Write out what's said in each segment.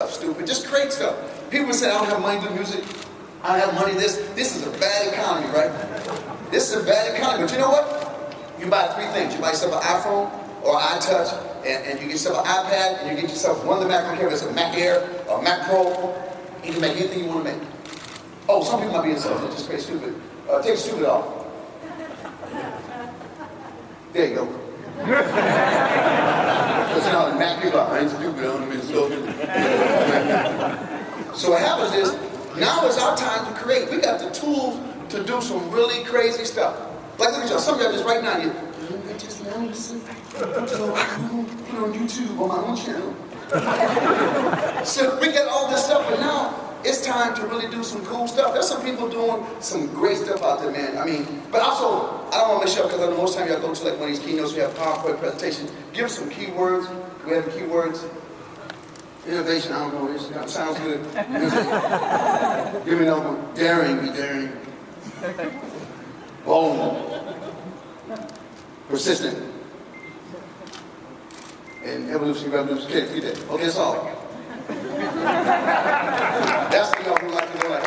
stuff, stupid. Just create stuff. People say, I don't have money to do music. I don't have money this. This is a bad economy, right? This is a bad economy. But you know what? You buy three things. You buy yourself an iPhone or an iTouch, and you get yourself an iPad, and you get yourself one of the Mac, I don't care if it's a Mac Air or a Macworld. You can make anything you want to make. Oh, some people might be insulted. Just create stupid. Take stupid off. There you go. Because you know, Mac people are, I ain't stupid, I don't mean insulted. So what happens is, now is our time to create. We got the tools to do some really crazy stuff. Like look at y'all, some of y'all just right now, I just now listen. So I can put on YouTube on my own channel. So we get all this stuff, and now it's time to really do some cool stuff. There's some people doing some great stuff out there, man. I mean, but also, I don't want to mess you up because I know most time y'all go to like one of these keynotes, we have PowerPoint presentations. Give us some keywords. We have the keywords. Innovation, I don't know, it sounds good. Give me another one. Daring, be daring. Bold. Persistent. And evolution, revolution, can't feed that. Okay, that's all. That's the y'all who like to go like,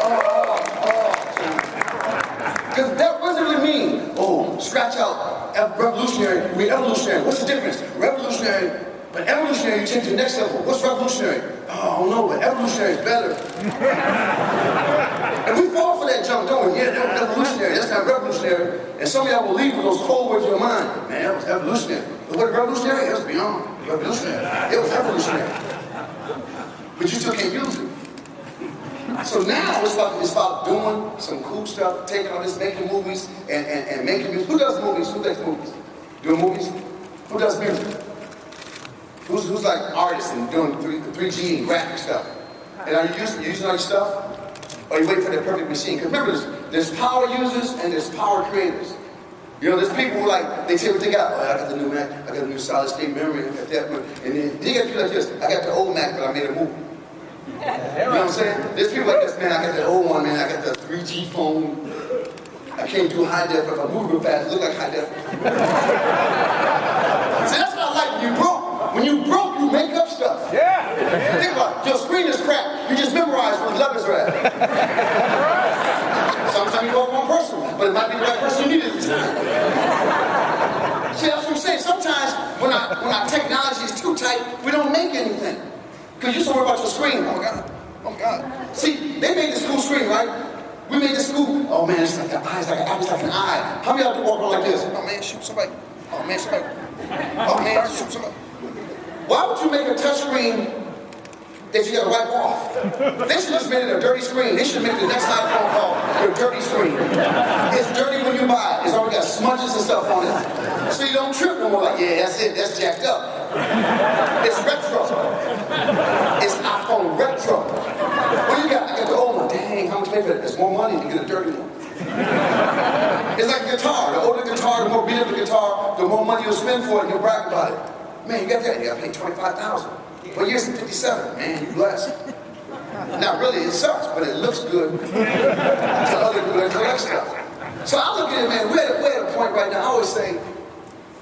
Because that, what does it really mean? Oh, scratch out revolutionary, we evolutionary. What's the difference? Revolutionary, but evolutionary, you take to the next level. What's revolutionary? Oh, I don't know, but evolutionary is better. And we fall for that junk, don't we? Yeah, that was evolutionary, that's not revolutionary. And some of y'all will leave with those cold words in your mind. Man, that was evolutionary. But what revolutionary? It was beyond revolutionary. It was evolutionary. But you still can't use it. So now it's about doing some cool stuff, taking all this, making movies, and making music. Who does movies? Who makes movies? Doing movies? Who does music? Who's like artists and doing 3G and graphic stuff? And are you using all your stuff? Or are you waiting for that perfect machine? Because remember, there's power users and there's power creators. You know, there's people who like, they take what they got. Oh, I got the new Mac, I got the new solid state memory, I got that one. And then you got people like this. I got the old Mac, but I made a movie. You know what I'm saying? There's people like this, man, I got the old one, man, I got the 3G phone. I can't do high def. If I move real fast, it look like high def. See, that's what I like when you broke. When you broke, you make up stuff. Yeah. Think about it. Your screen is cracked. You just memorize where the levers are at. Sometimes you go with one person, but it might be the right person you need at the time. See, that's what I'm saying. Sometimes when our technology is too tight, we don't make anything. Because you're so worried about your screen. Oh my God. Oh my God. See, they made this cool screen, right? We made this cool. Oh man, it's like the eye, it's like an eye. How many of y'all can walk around like this? Oh man, shoot somebody. Oh man, somebody. Oh man, shoot somebody. Why would you make a touch screen that you gotta wipe off? They should just made it a dirty screen. They should make the next iPhone called a dirty screen. It's dirty when you buy it. It's already got smudges and stuff on it. So you don't trip no more like, yeah, that's it, that's jacked up. It's retro. It's iPhone retro. What do you got? I got the old one. Dang, how much pay for that? It's more money to get a dirty one. It's like a guitar. The older the guitar, the more beat up the guitar, the more money you'll spend for it and you'll brag about it. Man, you got that? You got to pay $25,000. But years 57. Man, you blessed. Now, really, it sucks, but it looks good to other people that collect stuff. So I look at it, man, we're at a point right now. I always say,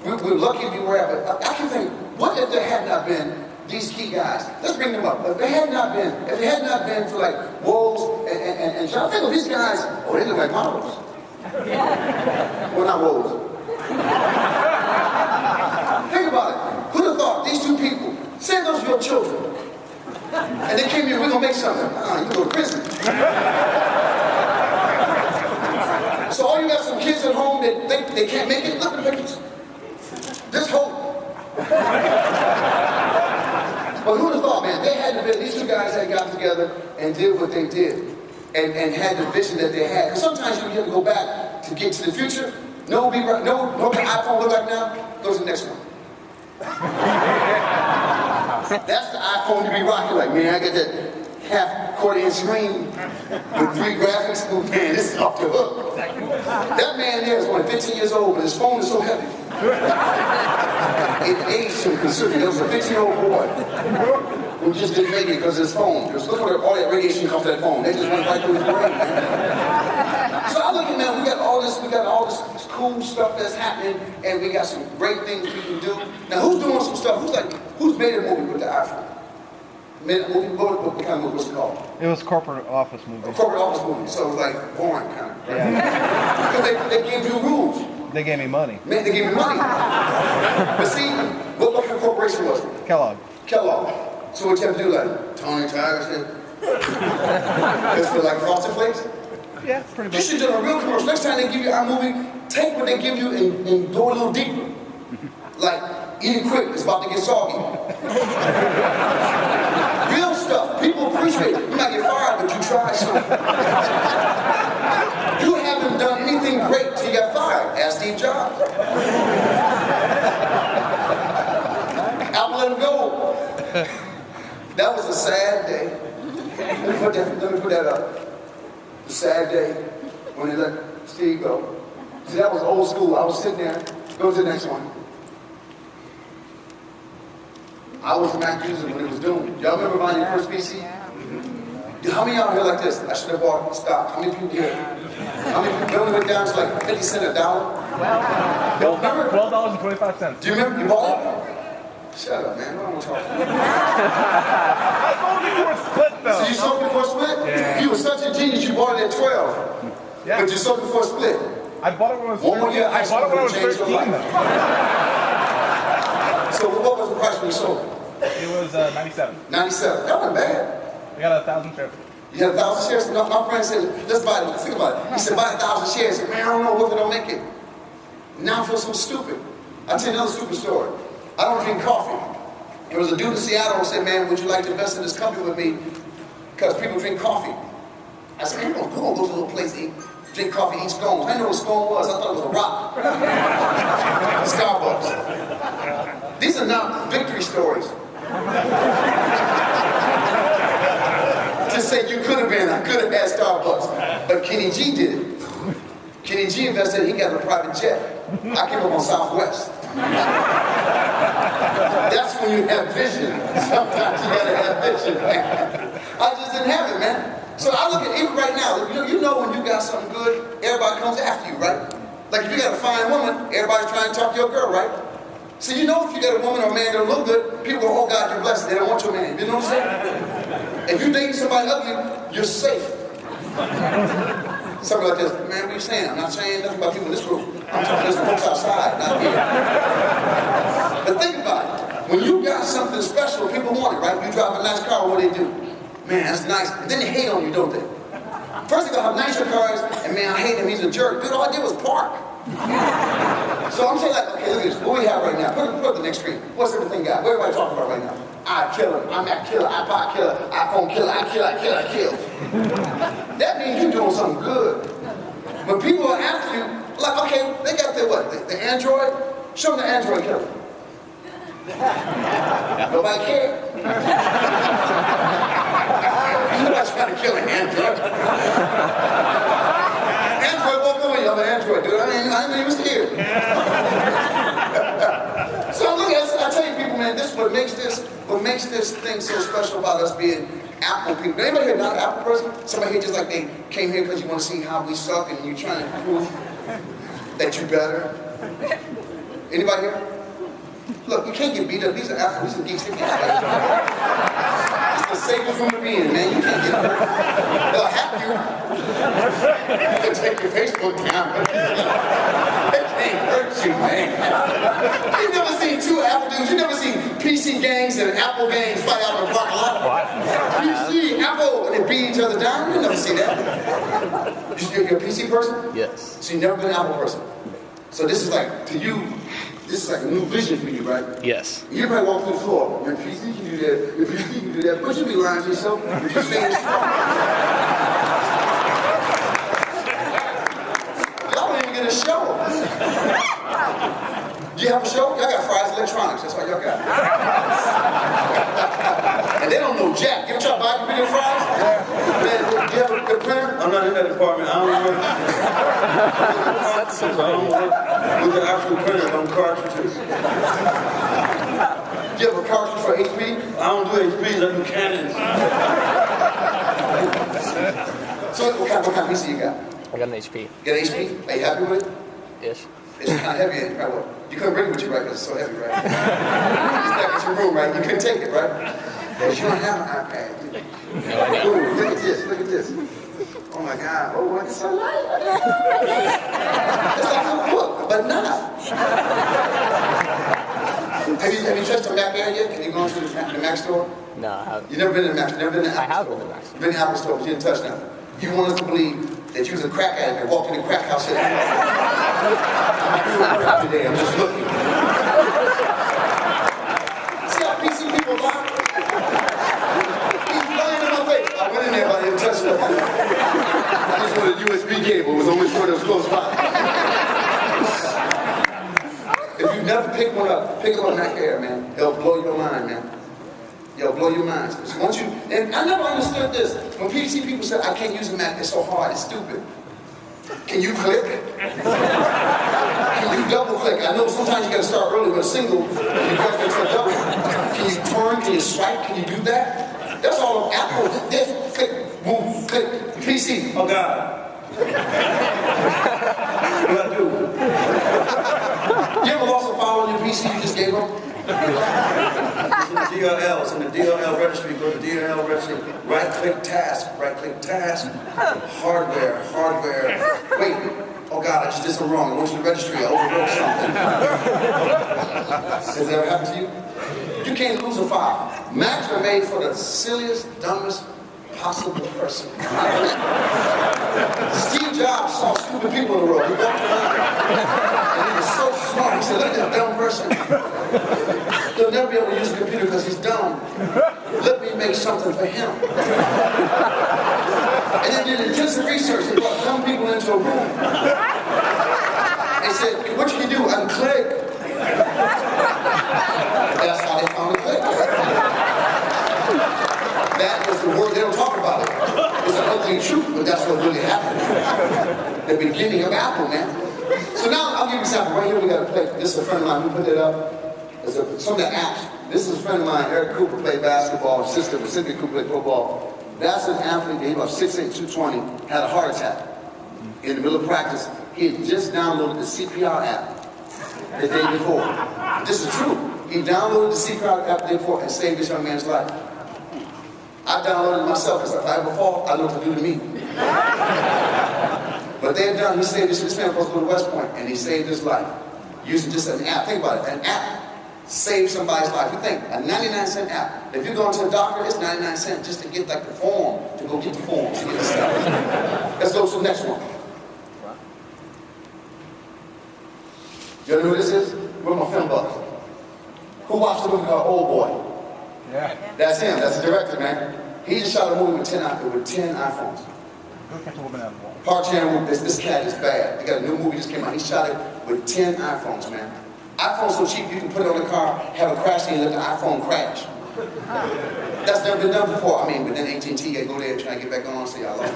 we're lucky to be where we're at. But I can think, what if there had not been these key guys? Let's bring them up. If they had not been for like Wolves and John, think of these guys, oh, they look like models. Well, not Wolves. Think about it. Who'd have thought these two people, say those are your children, and they came here, we're going to make something. You can go to prison. So all you got some kids at home that think they can't make it, look at the pictures. There's hope. But who'd have thought, man, they had to be, these two guys had gotten together and did what they did and had the vision that they had. Because sometimes you have to go back to get to the future. No iPhone look like now, go to the next one. That's the iPhone to be rocking like, man, I got that half accordion screen with 3 graphics. Oh man, this is off the hook. That man there is only 15 years old, but his phone is so heavy. It aged him considerably. There was a 15-year-old boy who just didn't make it because of his phone. Because look where all that radiation comes to that phone. They just went right through his brain, man. So I look at, man, we got all this cool stuff that's happening, and we got some great things we can do. Now, who's doing some stuff? Who's made a movie with the iPhone? What kind of movie was it called? It was a corporate office movie. A corporate office movie, so it was like boring kind of, right? Yeah. Because they gave you rules. They gave me money. Man, they gave me money. But see, what kind of corporation was it? Kellogg. Kellogg. So what you have to do, like, Tony Tiger said? It's for like Frosted Flakes? Yeah, pretty much. You should do a real commercial. Next time they give you our movie, take what they give you and go a little deeper. Like, eat it quick, it's about to get soggy. Real stuff. People appreciate it. You might get fired, but you tried something. You haven't done anything great till you got fired. Ask Steve Jobs. Apple let him go. That was a sad day. Let me put that up. A sad day when they let Steve go. See, that was old school. I was sitting there. Go to the next one. I was a Mac user when it was doomed. Y'all remember buying your first PC? How many of y'all here like this? I should have bought stock. How many people here? How many people went down to like 50 cents a dollar? $12.25. Do you remember you bought it? Shut up, man. What am I talking about? I sold it before split, though. So you sold before split? Yeah. You were such a genius, you bought it at 12. Yeah. But you sold before split. I bought it when I was 13. One more year, I bought it when I was 13, though. So what was the price when you sold it? It was 97. 97. That wasn't bad. I got 1,000 shares. You had 1,000 shares? My friend said, let's buy it. Think about it. He said, buy 1,000 shares. I said, man, I don't know if it'll make it. Now I feel so stupid. I'll tell you another stupid story. I don't drink coffee. There was a dude in Seattle who said, man, would you like to invest in this company with me? Because people drink coffee. I said, man, who gonna go to a little place to eat, drink coffee, eat scones? I didn't know what scone was. I thought it was a rock. Starbucks. These are not victory stories. To say you could have been, I could have had Starbucks. But Kenny G did it. Kenny G invested, he got a private jet. I came up on Southwest. That's when you have vision. Sometimes you gotta have vision, man. I just didn't have it, man. So I look at even right now, you know when you got something good, everybody comes after you, right? Like if you got a fine woman, everybody's trying to talk to your girl, right? So you know if you got a woman or a man that look good, people go, oh God, you're blessed. They don't want your man. You know what I'm saying? If you dating somebody ugly, you're safe. Something like this, man, what are you saying? I'm not saying nothing about people in this group. I'm talking to folks outside, not here. But think about it. When you got something special, people want it, right? You drive a nice car, what do they do? Man, that's nice. And then they hate on you, don't they? First they go have nicer cars, and man, I hate him, he's a jerk. Dude, all I did was park. So I'm saying like, okay, look at this. What we have right now? Put up the next screen. What's everything got? What everybody talking about right now? I kill him, I'm that killer, iPod killer, iPhone killer, I kill. That means you're doing something good. When people are after you, like, okay, they got the what? The Android? Show them the Android killer. Nobody cares. Nobody's trying to kill an Android. Android won't come in. I'm an Android, dude. I ain't even scared. So look, I tell you people, man, this is what makes this thing so special about us being Apple people. Anybody here not an Apple person? Somebody here just like they came here because you want to see how we suck and you're trying to prove that you're better. Anybody here? Look, you can't get beat up. These are Apple, these are geeks. They can't get It's the safest room to be in, man. You can't get hurt. They'll hack you. You can take your Facebook down, but they can't hurt you, man. You've never seen two Apple dudes. You've never seen PC gangs and Apple gangs fight out in the parking lot. What? PC, Apple, and they beat each other down. You've never seen that. You're a PC person? Yes. So you've never been an Apple person. So this is like, to you, this is like a new vision for you, right? Yes. You probably walk through the floor. Your PC can do that. Your PC can do that. But you be lying to yourself. You're saying y'all don't even get a show. Do you have a show? Y'all got Fry's Electronics. That's what y'all got. And they don't know jack. You ever try to buy a computer at Fry's? Man, do you have a printer? I'm not in that department. I don't know. I don't work with the actual printer on cartridges. Do you have a cartridge for HP? I don't do HPs, I do Canons. So what kind of PC you got? I got an HP. You got an HP? Are you happy with it? Yes. It's kind of heavy, ain't it? You couldn't bring it with you, right? Because it's so heavy, right? It's back at your room, right? You couldn't take it, right? Because you don't have an iPad. Ooh, look at this, look at this. Oh my God, oh, it's so light. It's like a book, but not. Have you touched a Mac Air yet? Have you gone to the Mac store? No, I haven't. You've never been to the Mac store? Never been to the Apple store? I have been to the Mac store. You've been to the Apple store, but you didn't touch nothing. You want us to believe that you was a crack addict and walked in the crack house and I'm doing crap today, I'm just looking. See how PC people lie? He's lying in my face. I went in there, but I didn't touch nothing. I just wanted a USB cable. It was the only store that was close by. If you never pick one up, pick up a Mac Air, man. It'll blow your mind, man. It'll blow your mind. Once you, and I never understood this. When PC people said, I can't use a Mac, it's so hard, it's stupid. Can you click? Can you double click? I know sometimes you gotta start early with a single, and you gotta to a double. Can you turn, can you swipe, can you do that? That's all of Apple. This, click, move, click, PC. Oh God. What do I do? You ever lost a file on your PC you just gave up? It's in the DLL, it's in the DLL registry. Go to the DLL registry, right-click task, hardware. Wait, oh God, I just did something wrong. I went to the registry, I overwrote something. Has that ever happened to you? You can't lose a file. Macs are made for the silliest, dumbest possible person. Steve Jobs saw stupid people in the road. He walked around and he was so smart. He said, look at that dumb person. He'll never be able to use a computer because he's dumb. Let me make something for him. And then did intensive research. They brought dumb people into a room. They said, what you can do? Unclick. That's how they found the click. That was the word, they don't talk about it. It's an ugly truth, but that's what really happened. The beginning of Apple, man. So now, I'll give you an example. Right here, we got a play. This is a friend of mine who put it up. It's some of the apps. This is a friend of mine, Eric Cooper, played basketball. His sister, Cynthia Cooper, played football. That's an athlete, he was 6'8", 220, had a heart attack. In the middle of practice, he had just downloaded the CPR app the day before. This is true. He downloaded the CPR app the day before and saved this young man's life. I downloaded it myself because if I ever fall, I know what to do to me. But they had done, he saved this man supposed to go to West Point, and he saved his life. Using just an app. Think about it, an app saved somebody's life. You think, a 99-cent app. If you're going to a doctor, it's 99 cents just to get like the form, to go get the form, to get the stuff. Let's go to the next one. You know who this is? Where my film bucks? Who watched the movie called Old Boy? Yeah. That's him, that's the director, man. He just shot a movie with 10 iPhones. Go catch a woman out of the wall. Park Chan, this cat is bad. They got a new movie just came out. He shot it with 10 iPhones, man. iPhone's so cheap you can put it on the car, have a crash, and let the iPhone crash. That's never been done before. I mean, but then AT&T, they go there and try to get back on and say, I love you.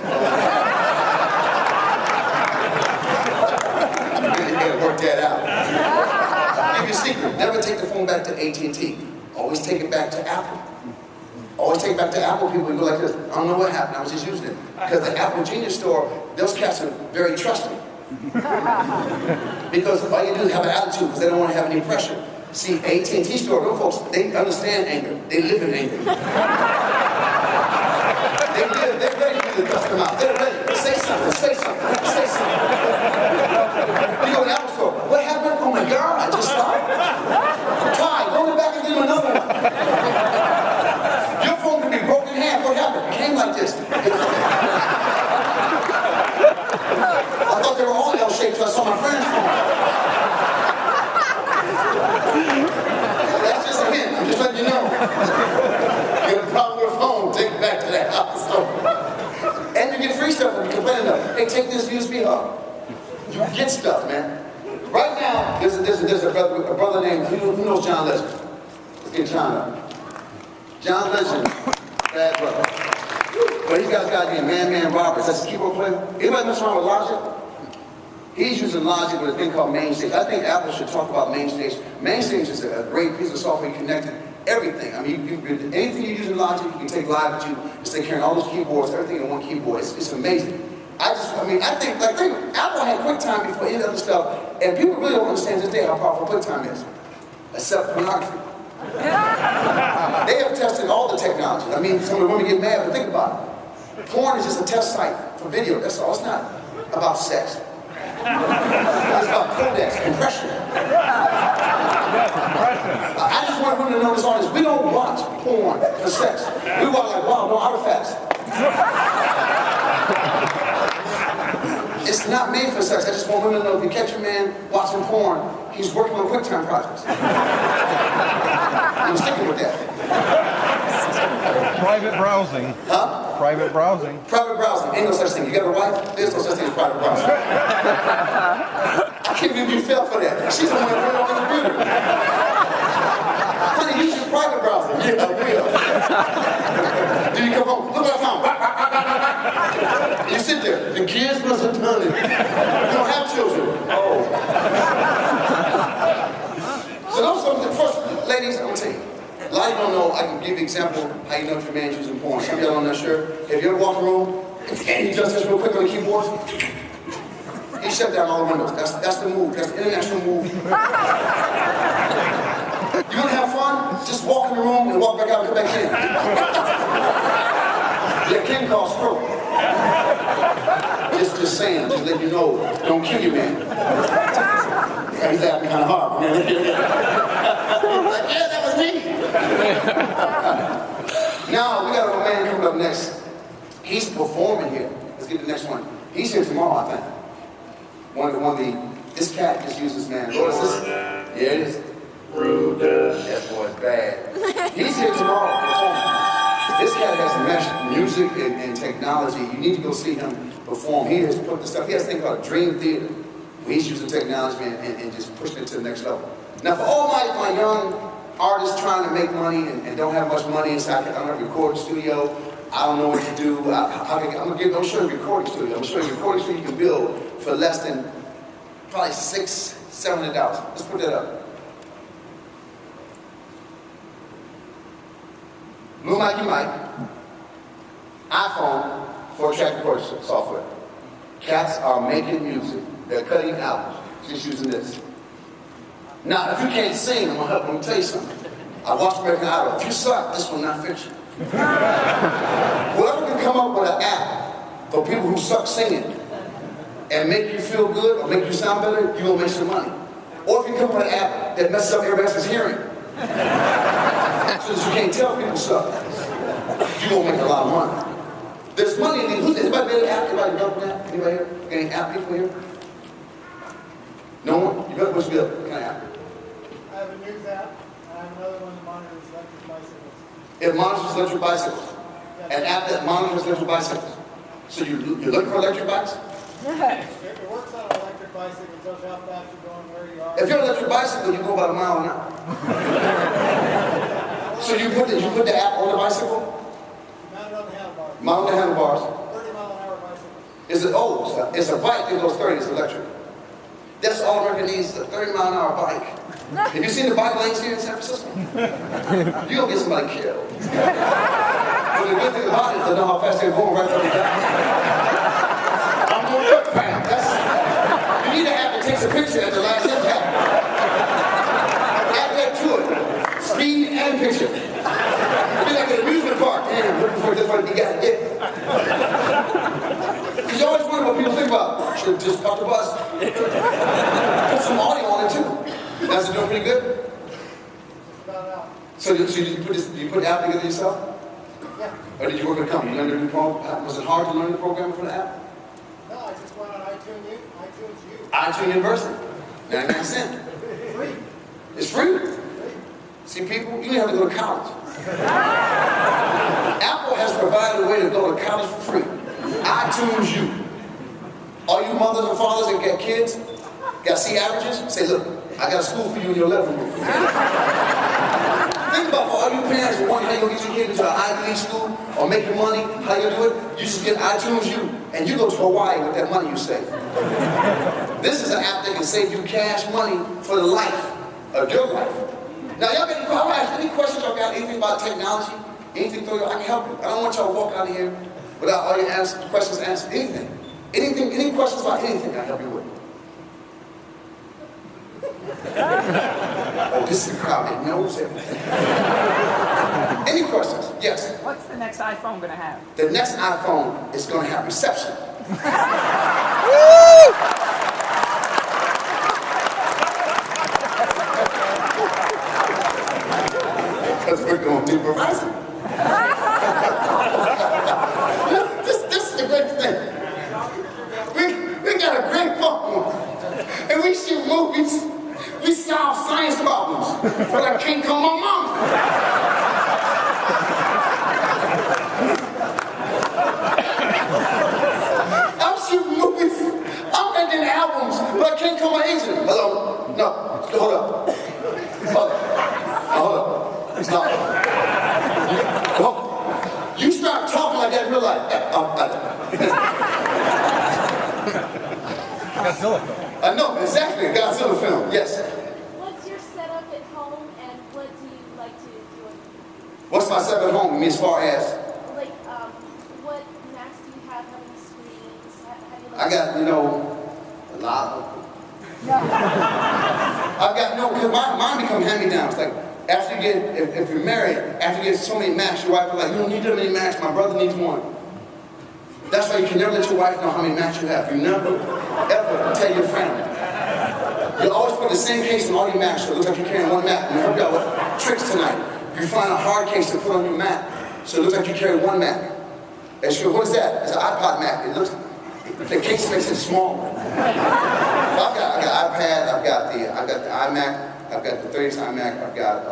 You gotta work that out. I'll give you a secret. Never take the phone back to AT&T. Always take it back to Apple. Always take it back to Apple people and go like this. I don't know what happened, I was just using it. Because the Apple Genius Store, those cats are very trusting. Because all you do is have an attitude because they don't want to have any pressure. See, AT&T Store, those folks, they understand anger. They live in anger. They're ready for you to cuss them out. They're ready. Say something, say something, say something. You go to the Apple Store, what happened? Oh my God, I just thought. Fine, go in the back and give him another one. Your phone could be broken in half. What happened? It came like this. I thought they were all L-shaped till I saw my friend's phone. That's just a hint. I'm just letting you know. You have a problem with a phone, take it back to that Apple Store. And you get free stuff when you complain enough. Hey, take this USB hub. You get stuff, man. Right now, there's a brother named, who knows John Legend? Let's get John up. John Legend, bad brother. But he's got a guy named Man Roberts. That's a keyboard player. Anybody mess around with Logic? He's using Logic with a thing called Mainstage. I think Apple should talk about Mainstage. Mainstage is a great piece of software connected everything. I mean, anything you use in Logic, you can take live with you. Just take care of all those keyboards, everything in one keyboard. It's amazing. I think Apple had QuickTime before any other stuff, and people really don't understand today how powerful QuickTime is. Except pornography. They have tested all the technology. I mean, some of the women get mad, but think about it. Porn is just a test site for video. That's all. It's not about sex. It's about codex, compression. I just want women to know this audience. We don't watch porn for sex. We watch like, wow, no artifacts. It's not made for sex. I just want women to know if you catch a man watching porn, he's working on QuickTime projects. I'm sticking with that. Private browsing. Huh? Private browsing. Private browsing. Ain't no such thing. You got a wife? There's no such thing as private browsing. I can't believe you fell for that. She's the one that put it on the computer. Honey, use your private browsing. Yeah, I will. Then you come home. Look what I found. You sit there. The kids must have done it. You don't have children. Oh. So those are the first, ladies, I'm going to tell you. A lot of you don't know, I can give you an example how you know if your man's using porn. Some of y'all don't know, sure. Have you ever walked the room and he does this real quick on the keyboard? He shut down all the windows. That's the move. That's the international move. You want to have fun? Just walk in the room and walk back out and come back in. Yeah, Ken calls stroke. Just saying, just let you know, don't kill your man. He's laughing kind of hard. Like, yeah, that was me. Now, we got a man coming up next. He's performing here. Let's get the next one. He's here tomorrow, I think. This cat just uses, man. What is this? Yeah, it is. Rude. That boy's bad. He's here tomorrow performing. This cat has meshed music and technology. You need to go see him perform. He has put the stuff. He has a thing called Dream Theater. He's using technology and just pushing it to the next level. Now, for all my young artists trying to make money and don't have much money inside, I don't have a recording studio. I don't know what to do. I'm show you a recording studio. I'm going to show you a recording studio you can build for less than probably $600–700. Let's put that up. Blue Mikey Mike, iPhone, 4-track recording software. Cats are making music. They're cutting albums. Just using this. Now, if you can't sing, I'm going to tell you something. I watched American Idol. If you suck, this will not fit you. Whoever can come up with an app for people who suck singing and make you feel good or make you sound better, you're going to make some money. Or if you come up with an app that messes up everybody else's hearing, so that you can't tell people suck, you're going to make a lot of money. There's money in these. Anybody made an app? Anybody built an app? Anybody here? Any app people here? No one? You better push me up. What kind of app? I have a news app, and I have another one that monitors electric bicycles. It monitors electric bicycles. Yes. An app that monitors electric bicycles. So you're looking for electric bikes? It works on an electric bicycle. It tells you how fast you're going, where you are. If you're an electric bicycle, you go about a mile an hour. So you put the app on the bicycle? Mount it on the handlebars. Mount on the handlebars. 30-mile-an-hour bicycle. It's a bike that goes 30, it's electric. That's all America needs, is a 30-mile-an-hour bike. Have you seen the bike lanes here in San Francisco? You're going to get somebody killed. But the good thing about it, they know how fast they're going right from the back. I'm going to bam. You need to have it takes a picture at the last impact. Add that to it. Speed and picture. It'd be like an amusement park. Damn, looking for this one, you got to get. Because you always wonder what people think about. Should just park the bus. Put some audio on it too. That's doing pretty good? Just about out. So you put the app together yourself? Yeah. Or did you work with a company? You learned a new program? Was it hard to learn the program for the app? No, I just went on iTunes U. iTunes University. 99 cents. Free. It's free. See, people, you don't have to go to college. Apple has provided a way to go to college for free. iTunes U. All you mothers and fathers that got kids, got C averages, say, look, I got a school for you in your living room. Think about for all you parents who want how you get your kid into an Ivy League school or making money, how you do it, you just get iTunes U and you go to Hawaii with that money you save. This is an app that can save you cash money for the life of your life. Now y'all got any questions y'all got, anything about technology, anything for you, I can help you. I don't want y'all to walk out of here without all your questions answered, anything. Any questions about anything I can help you with. Oh, This is a crowd that knows everything. Any questions? Yes. What's the next iPhone gonna have? The next iPhone is going to have reception. Because we're going to do Verizon. This is the great thing. We got a great phone. And we shoot movies. We solve science problems. But I can't call my mom. I'm shooting movies. I'm making albums. But I can't call my agent. Hello? No. Hold up. Hold up. Hold up. Stop. Well, you start talking like that in real life. Godzilla film. I know, exactly. A Godzilla film, yes. What's your setup at home and what do you like to do? What's my setup at home? As far as? Like, what Macs do you have? How many screens? Have you I got, you know, a lot of them. I've got, no, because mine become hand-me-downs. Like, after you get, if you're married, after you get so many Macs, your wife will be like, you don't need that many Macs, my brother needs one. That's why you can never let your wife know how many Macs you have. You never, ever tell your family. You always put the same case in all your Macs, so it looks like you're carrying one Mac. And I heard y'all tricks tonight. You find a hard case to put on your Mac, so it looks like you carry one Mac. And she goes, what is that? It's an iPod Mac. It looks, the case makes it smaller. I've got iPad, I've got the iMac, I've got the 30s iMac, I've got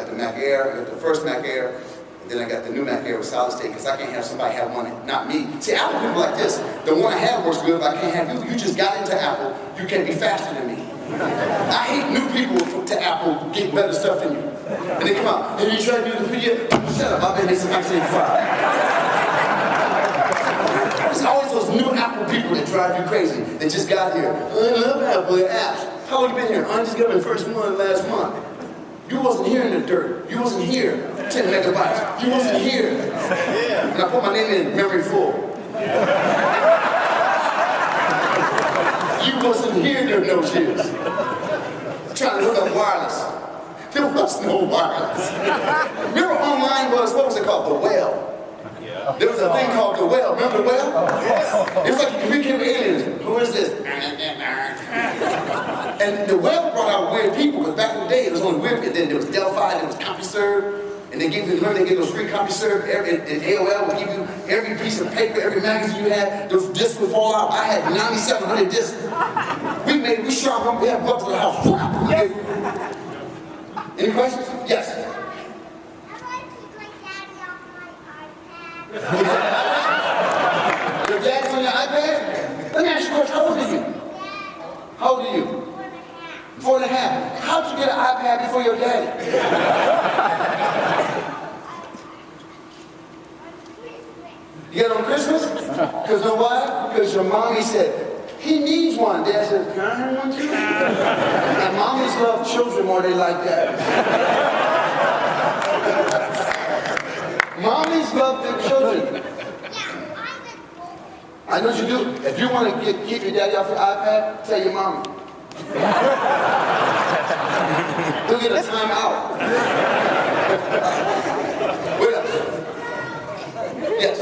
the Mac Air, I've got the first Mac Air, and then I got the new Mac Air with solid state, because I can't have somebody have one, not me. See, Apple people like this, the one I have works good, but I can't have you. You just got into Apple, you can't be faster than me. I hate new people to Apple get better stuff than you. And they come out, have you tried to do this for you? Shut up, I've been here since 1985. There's always those new Apple people that drive you crazy. They just got here. I love Apple apps. How long have you been here? I just got my first one last month. You wasn't here in the dirt. You wasn't here. 10 megabytes. You wasn't here. And I put my name in memory full. You wasn't here during those years. Trying to hook up wireless. There was no wireless. Remember online was, what was it called? The Whale. There was a thing called the Whale. Remember the Whale? It was like you communicate with aliens. Who is this? And the Whale brought out weird people, because back in the day it was only weird people. Then there was Delphi, there was CompuServe, and they gave you, remember they gave those free CompuServe, and AOL would give you every piece of paper, every magazine you had, those discs would fall out. I had 9,700 discs. We sharpened them, we had books in the house. Any questions? Yes. Your dad's on your iPad? Let me ask you a question. How old are you? How old are you? 4.5. How'd you get an iPad before your daddy? You got it on Christmas? Because know why? Because your mommy said, he needs one. Dad said, can I have one too? And mommies love children more, they like that. Mommies love their children. I know what you do. If you want to keep your daddy off your iPad, tell your mommy. He'll get a time out. Wait up. Yes.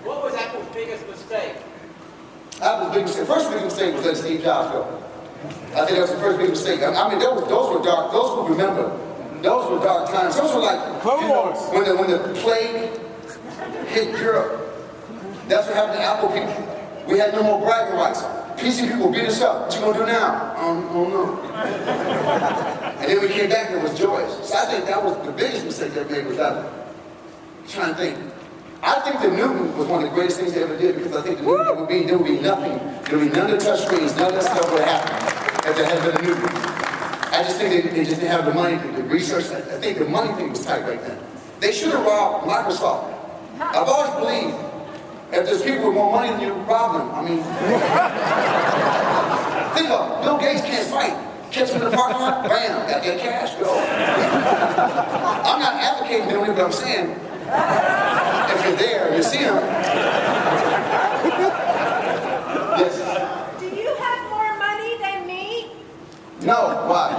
What was Apple's biggest mistake? Apple's biggest mistake. First big mistake was letting Steve Jobs go. I think that was the first big mistake. I mean, those were dark. Those who remember. Those were dark times. Those were like, you know, when the plague hit Europe. That's what happened to Apple people. We had no more bragging rights. PC people beat us up. What you gonna do now? Oh no. And then we came back and it was joyous. So I think that was the biggest mistake they made with Apple. I'm trying to think. I think the Newton was one of the greatest things they ever did, because I think the Newton, there would be nothing, there would be none of the touch screens, none of that stuff would happen if there hadn't been a Newton. I just think they just didn't have the money to research. I think the money thing was tight right then. They should have robbed Microsoft. I've always believed if there's people with more money than you, rob them. I mean, think about it. Bill Gates can't fight. Catch him in the parking lot, bam, got that cash, go. I'm not advocating doing it, but I'm saying, if you're there and you see him. Yes. Do you have more money than me? No, why?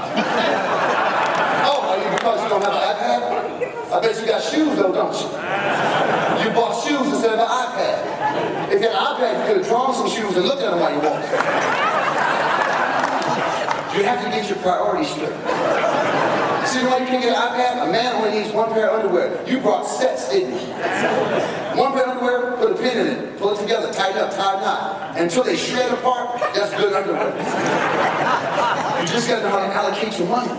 bet you got shoes though, don't you? You bought shoes instead of an iPad. If you had an iPad, you could have drawn some shoes and looked at them while you walked. You have to get your priorities straight. See why you can't get an iPad? A man only needs one pair of underwear. You brought sets, didn't you? One pair of underwear, put a pin in it, pull it together, tighten up, tie a knot. Until they shred apart, that's good underwear. You just gotta know how to allocate your money.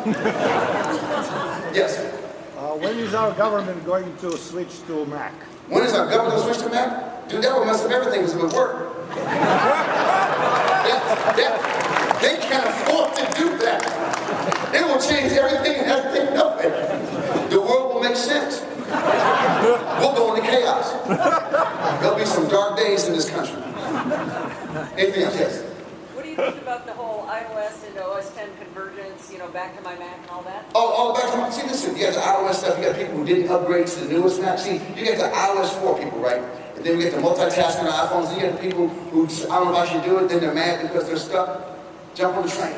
Yes? When is our government going to switch to Mac? When is our government going to switch to Mac? Dude, that would mess up everything because it would work. They can't afford to do that. They will change everything and everything up. The world will make sense. We'll go into chaos. There'll be some dark days in this country. Anything else? Yes? What do you think about the whole iOS and OS X convergence, you know, back to my Mac and all that? Oh, back to my, see, listen, you got the iOS stuff, you got people who didn't upgrade to the newest Mac. See, you got the iOS 4 people, right? And then we get the multitasking on iPhones, and you get the people who, I don't know if I should do it, then they're mad because they're stuck. Jump on the train.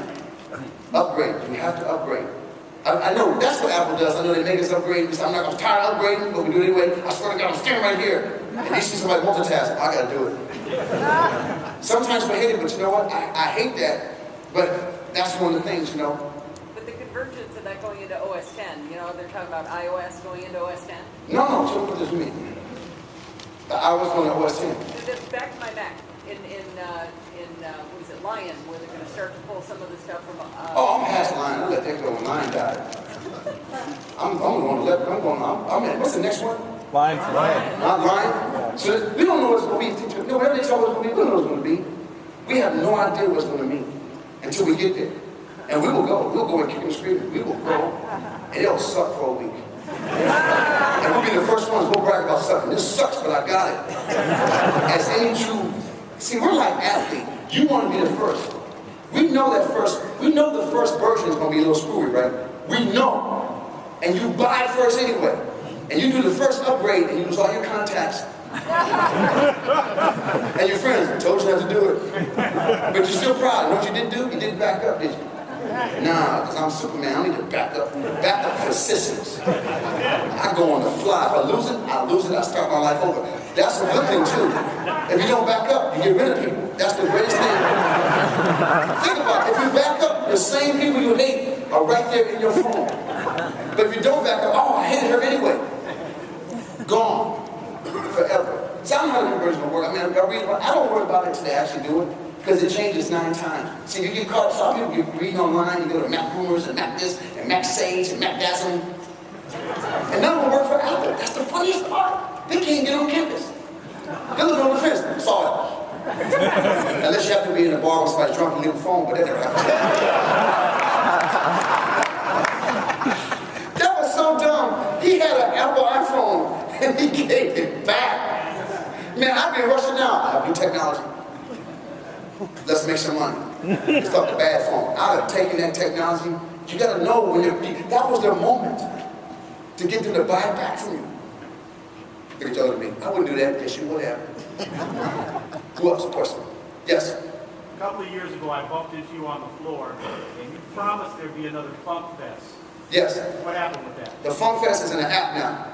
Upgrade. You have to upgrade. I know, that's what Apple does. I know they make us upgrade. I'm tired of upgrading, but we do it anyway. I swear to God, I'm standing right here. And you see somebody multitask, I gotta do it. Sometimes we hate it, but you know what? I hate that. But that's one of the things, you know. But the convergence of that going into OS X, you know, they're talking about iOS going into OS X. No, so what does it mean? The iOS going to OS X. Back to my Mac in what is it, Lion, where they're going to start to pull some of the stuff from. Oh, I'm past Lion. I let that go when Lion died. I'm going to let it. I'm what's the next one? Lion. Not Lion? So we don't know what it's going to be. No, whatever they tell us we don't know what it's going to be. We have no idea what it's going to mean until we get there. And we will go. We'll go and kick and scream. We will go. And it'll suck for a week. And we'll be the first ones. We'll brag about sucking. This sucks, but I got it. As any true... See, we're like athletes. You want to be the first. We know the first version is going to be a little screwy, right? We know. And you buy first anyway. And you do the first upgrade and you lose all your contacts. And your friends told you not to do it. But you're still proud. You know what you didn't do? You didn't back up, did you? Nah, because I'm Superman. I don't need to back up. Back up for systems. I go on the fly. If I lose it, I start my life over. That's a good thing, too. If you don't back up, you get rid of people. That's the greatest thing. Think about it. If you back up, the same people you hate are right there in your phone. But if you don't back up, oh, I hated her anyway. Gone. Forever. See, I don't know how the conversion will work. I mean, I don't worry about it until they actually do it. Because it changes 9 times. See, you get caught up, some people get reading online, you go to Mac Rumors and Mac this, and Mac Sage, and Mac Dazzle. And none of them work for Apple. That's the funniest part. They can't get on campus. They look on the fence, saw it. Unless you have to be in a bar with somebody drunk and leave a phone, but that never happens. That was so dumb. He had an Apple iPhone, and he gave it back. Man, I'd be in Russia now. I have new technology. Let's make some money. It's called the bad phone. I'd have taken that technology. You gotta know when that was their moment to get them to buy it back from you. They told me, I wouldn't do that. Yes, you would have. Who else? Question. Yes. A couple of years ago, I bumped into you on the floor, and you promised there'd be another Funk Fest. Yes. What happened with that? The Funk Fest is in an app now.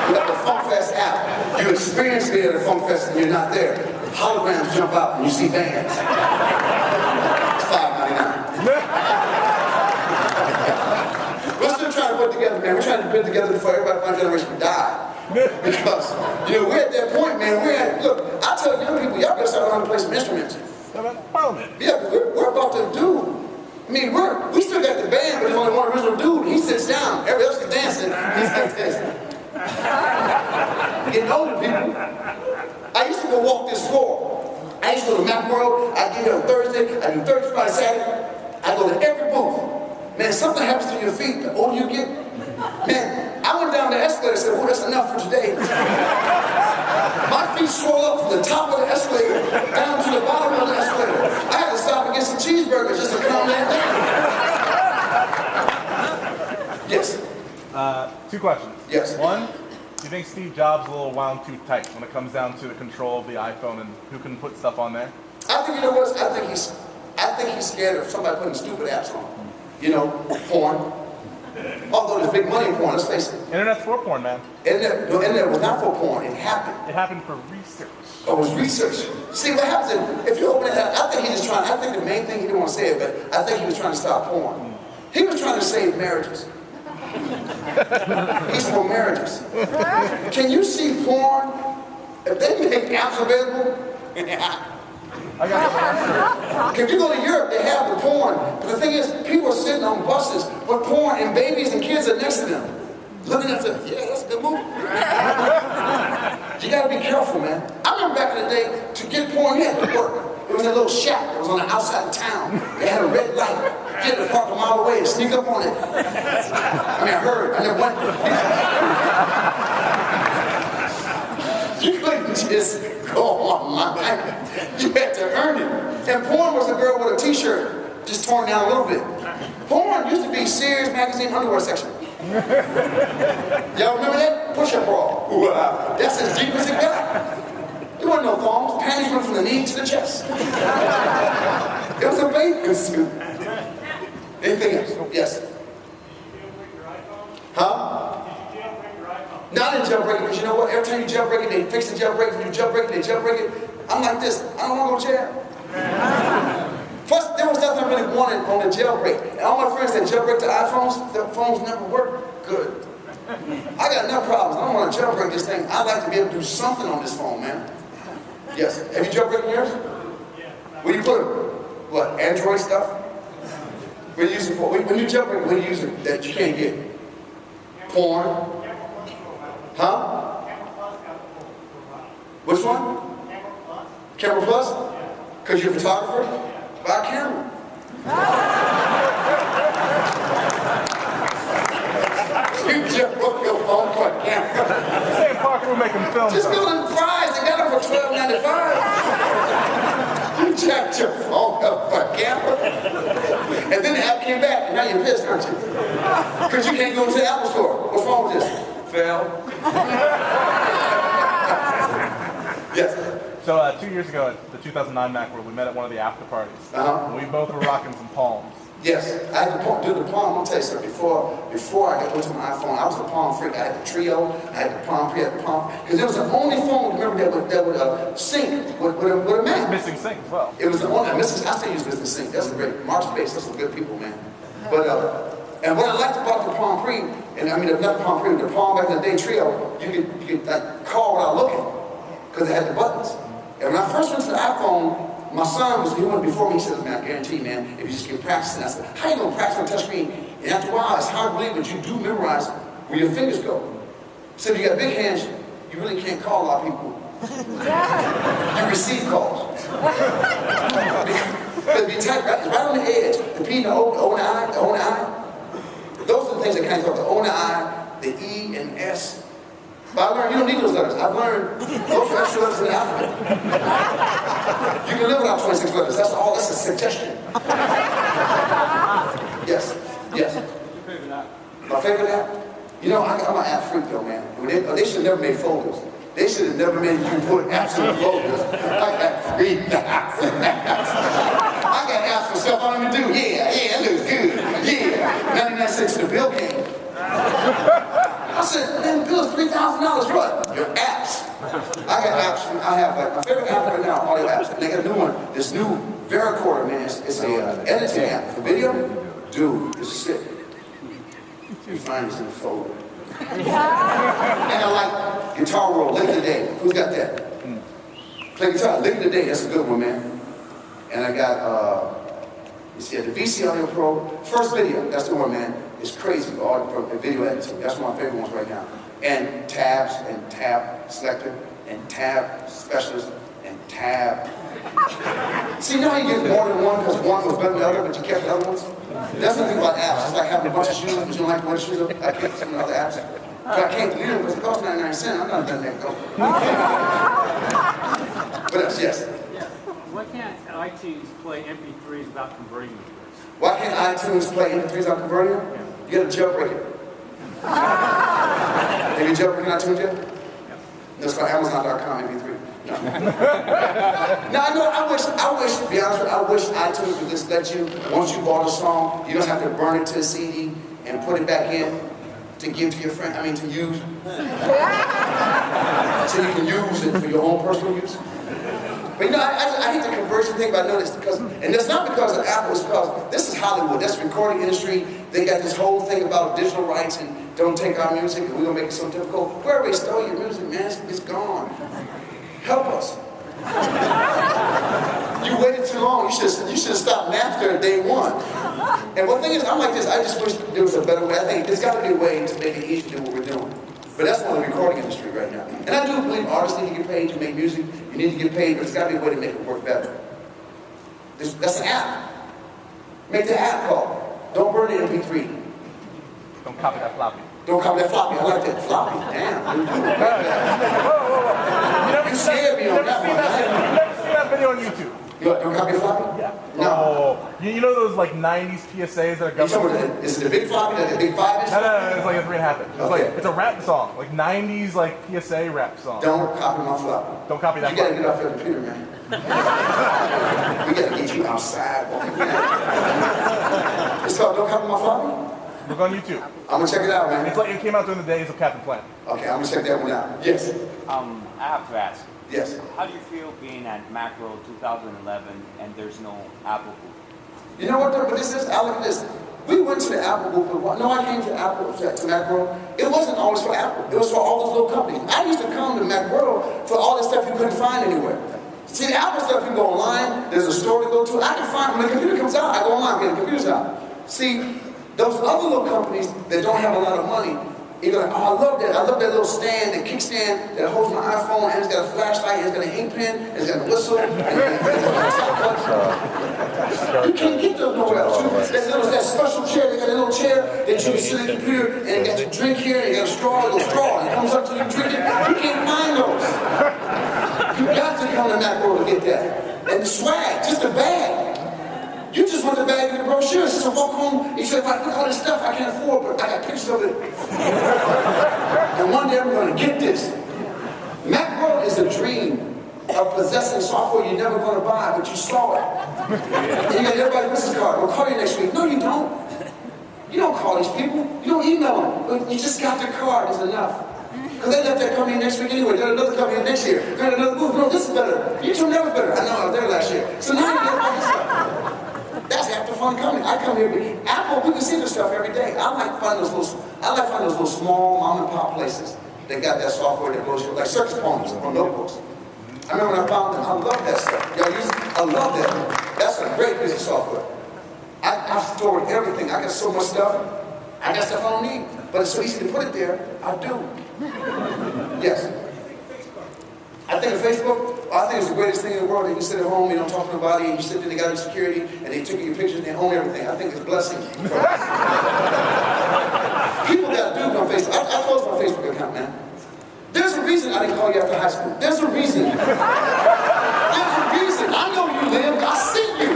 You have the Funk Fest app. You experience being at a Funk Fest and you're not there. Holograms jump out and you see bands. It's $5.99. We're still trying to put together, man. We're trying to put together before everybody from our generation would die. Because, you know, we're at that point, man. Look, I tell young people, y'all better start learning to play some instruments. Yeah, we're about to do. I mean, we still got the band, but there's only one original dude. He sits down. Everybody else is dancing. He's like this. Getting older, people. I used to go walk this floor. I used to go to Macworld. I get here on Thursday. I do Thursday, Friday, Saturday. I go to every booth. Man, something happens to your feet. The older you get, man, I went down the escalator and said, oh, that's enough for today. My feet swell up from the top of the escalator down to the bottom of the escalator. I had to stop and get some cheeseburgers just to calm that down. Yes. 2 questions. Yes. One, do you think Steve Jobs is a little wound too tight when it comes down to the control of the iPhone and who can put stuff on there? I think, you know what? I think he's scared of somebody putting stupid apps on. You know, porn. Although there's big money in porn, let's face it. Internet's for porn, man. Internet was not for porn, it happened. It happened for research. Oh, it was research. See, what happens if you open it up, I think the main thing, he didn't want to say it, but I think he was trying to stop porn. He was trying to save marriages. He's for marriages. Can you see porn? If they make apps available, I got if you go to Europe, they have the porn. But the thing is, people are sitting on buses with porn and babies and kids are next to them. Looking at them, yeah, that's a good movie. You gotta be careful, man. I remember back in the day, to get porn, you had to work. It was in a little shack that was on the outside of town. They had a red light. You had to park a mile away and sneak up on it. I mean, I heard, I never went. You couldn't just go online. You had to earn it. And porn was a girl with a t-shirt just torn down a little bit. Porn used to be Sears magazine underwear section. Y'all remember that? Push-up bra. That's as deep as it got. There wasn't no thongs. Panties went from the knee to the chest. It was a bathing suit. Anything else? Yes. Huh? Not in jailbreak, because you know what? Every time you jailbreak it, they fix the jailbreak, and you jailbreak it, they jailbreak it. I'm like this. I don't want to go to jail. First, there was nothing I really wanted on the jailbreak. And all my friends that jailbreak their iPhones, their phones never work good. I got enough problems. I don't want to jailbreak this thing. I'd like to be able to do something on this phone, man. Yes. Have you jailbroken yours? Where do you put them? What, Android stuff? What do you use it for? When you jailbreak, what do you use it that you can't get? Porn? Huh? Which one? Camera Plus? Because you're a photographer? Buy a camera. You just broke your phone for a camera. Saying Parker will make him film. Just go to Fry's. They got them for $12.95. You jacked your phone up for a camera. And then the app came back, and now you're pissed, aren't you? Because you can't go to the Apple store. What's wrong with this? Fail. Yes. So 2 years ago at the 2009 Macworld, we met at one of the after parties. We both were rocking some palms. Yes, I had to do the palm. I'm gonna tell you something. Before I got into my iPhone, I was a palm freak. I had the Trio, I had the palm pre, I had the palm. Because it was the only phone, remember, that would sync with a Mac. Missing sync as well. It was the only. I still use Missing Sync. That's a great. Mark Space. That's some good people, man. But and what I liked about the Palm Pre, and I mean not the Palm Pre, the Palm back in the day Trio, you could like call without looking, because it had the buttons. And when I first went to the iPhone, my son he went before me. He said, "Man, I guarantee, man, if you just keep practicing." I said, "How you gonna practice on a touchscreen?" And after a while, it's hard to believe, but you do memorize where your fingers go. So if you got big hands, you really can't call a lot of people. You receive calls. Because if you type right on the edge, the P, the O, and the O and the I. Those are the things that kind of talk. The O and the I, the E and S. But I learned you don't need those letters. I've learned those are extra letters in the alphabet. You can live without 26 letters. That's all. That's a suggestion. Yes. Yes. My favorite app? You know, I'm an app freak though, man. They should have never made folders. They should have never made you put apps in the folders. I got 3 apps. I got apps for stuff I don't even do. Yeah, that looks good. Yeah. 99 cents to the bill came. I said, man, the bill's $3,000. What? Your apps. I got apps. I have like my favorite app right now, audio apps. And they got a new one. This new Vericorder, man. It's a editing app for video. Dude, it's sick. You find this in the folder. And I like Guitar World, Lick of the Day. Who's got that? Play guitar, Lick of the Day. That's a good one, man. And I got, you see, the VC Audio Pro. First Video. That's the one, man. It's crazy for video editing. That's one of my favorite ones right now. And tabs, and tab selector, and tab specialist, and tab. See, now you get more than one because one was better than the other, but you kept the other ones. That's the thing about apps. It's like having a bunch of shoes, but you don't like to wear shoes. I kept some other apps. But I can't delete them because it costs 99 cents. I'm not done that go. What else? Yes? Why can't iTunes play MP3s without converting them? Why can't iTunes play MP3s without converting them? You gotta jailbreak it. Have you jailbroken iTunes yet? No, it's called Amazon.com MP3. No. No, I know, I wish, to be honest with you, I wish iTunes would just let you, once you bought a song, you don't have to burn it to a CD and put it back in to give to your friend, to use. So you can use it for your own personal use. But I hate the conversion thing, but I know this because, and that's not because of Apple, it's because this is Hollywood, that's the recording industry. They got this whole thing about digital rights and don't take our music and we're gonna make it so difficult. Where they stole your music, man, it's gone. Help us. You waited too long. You should have stopped Napster at day one. And one thing is, I'm like this, I just wish there was a better way. I think there's got to be a way to make it easy to do what we're doing. But that's one of the recording industry right now. And I do believe artists need to get paid to make music. You need to get paid, but there's got to be a way to make it work better. That's an app. Make the app call. Don't burn the MP3. Don't copy that floppy. Don't copy that floppy. I like that floppy. Damn. You scared me on that one. You've never seen that video on YouTube. Don't copy the floppy? Yeah. No. Oh, you know those like 90s PSAs that are government? Is it the big floppy, the big 5-inch? No, it's like a 3.5 inch. It's Okay. like, it's a rap song, like 90s like PSA rap song. Don't copy my floppy. Don't copy that You gotta floppy. get off your computer, man. We gotta get you outside. It's called Don't Copy My Floppy? Look on YouTube. I'm gonna check it out, man. It's like it came out during the days of Captain Planet. Okay, I'm gonna check that one out. Yes. I have to ask, Yes. how do you feel being at Macworld 2011 and there's no Apple booth? You know what this is? I look at this. We went to the Apple booth. No, I came to Apple, to Macworld. It wasn't always for Apple. It was for all those little companies. I used to come to Macworld for all the stuff you couldn't find anywhere. See, the Apple stuff, you can go online. There's a store to go to. I can find, when the computer comes out, I go online, get the computers out. See, those other little companies that don't have a lot of money, you're like, oh, I love that. I love that little stand, that kickstand that holds my iPhone, and it's got a flashlight, and it's got an ink pen, and it's got a whistle, and you can't get those nowhere else. That special chair, they got a little chair that you can sit at the computer, and it got your drink here, and you got a straw, and it comes up till you drink it. You can't find those. You got to come to Macworld to get that. And the swag, just the bag. You just want the bag and the brochure. It's just a walk home. You say, look at all this stuff I can't afford, but I got pictures of it. And one day I'm going to get this. Macworld is a dream of possessing software you're never going to buy, but you saw it. And you got everybody's business card. We'll call you next week. No, you don't. You don't call these people. You don't email them. But you just got the card. It's enough. Because they left that company next week anyway. They're another company next year. They're another booth. No, this is better. You two never better. I know, I was there last year. So now you get all this stuff. That's half the fun coming. I come here, Apple, we can see this stuff every day. I like finding those little small mom and pop places that got that software that goes like circus ponies on notebooks. I remember when I found them, I love that stuff. Y'all use it? I love that. That's a great piece of software. I've stored everything. I got so much stuff. I got stuff I don't need. But it's so easy to put it there. I do. Yes. I think of Facebook, I think it's the greatest thing in the world. You can sit at home, you don't talk to nobody, and you sit there, they got your security, and they took your pictures, and they own everything. I think it's a blessing. People got duped on Facebook. I closed my Facebook account, man. There's a reason I didn't call you after high school. There's a reason. There's a reason. I know you live. I see you.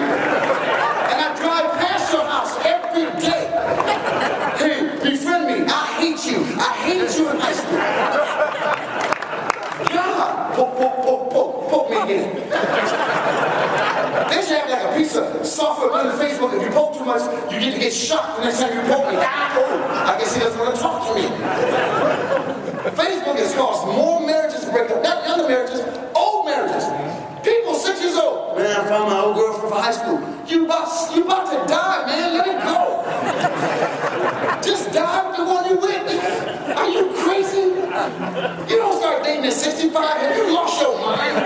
And I drive past your house every day. Hey, befriend me. I hate you. I hated you in high school. God, poke me again. They should have like a piece of software on Facebook. If you poke too much, you get to get shocked the next time you poke me. I guess he doesn't want to talk to me. Facebook has caused more marriages to break up. Not younger marriages, old marriages. People 6 years old. Man, I found my old girlfriend from high school. You about to die, man. Let it go. Just die with the one you with. Are you crazy? You don't start dating at 65 and you lost your mind.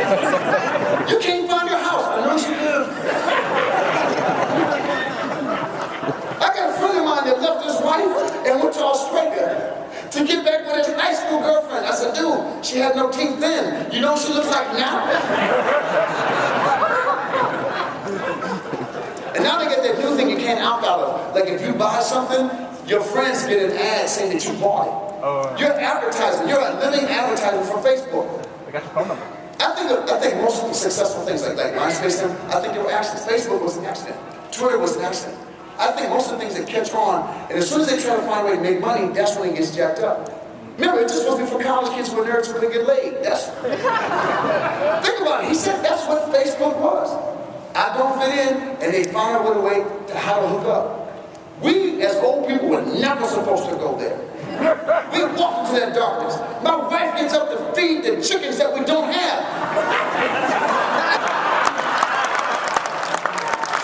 You can't find your house. I know you do. I got a friend of mine that left his wife and went to Australia to get back with his high school girlfriend. I said, dude, she had no teeth then. You know what she looks like now? And now they get that new thing you can't opt out of. Like if you buy something, your friends get an ad saying that you bought it. You're advertising. You're a living advertising from Facebook. I got your phone number. I think most of the successful things like MySpace, I think they were accidents. Facebook was an accident. Twitter was an accident. I think most of the things that catch on, and as soon as they try to find a way to make money, that's when it gets jacked up. Remember, it's just supposed to be for college kids who are nerds who can get laid. Think about it. He said that's what Facebook was. I don't fit in, and they found out a way to how to hook up. We, as old people, were never supposed to go there. We walk into that darkness. My wife gets up to feed the chickens that we don't have.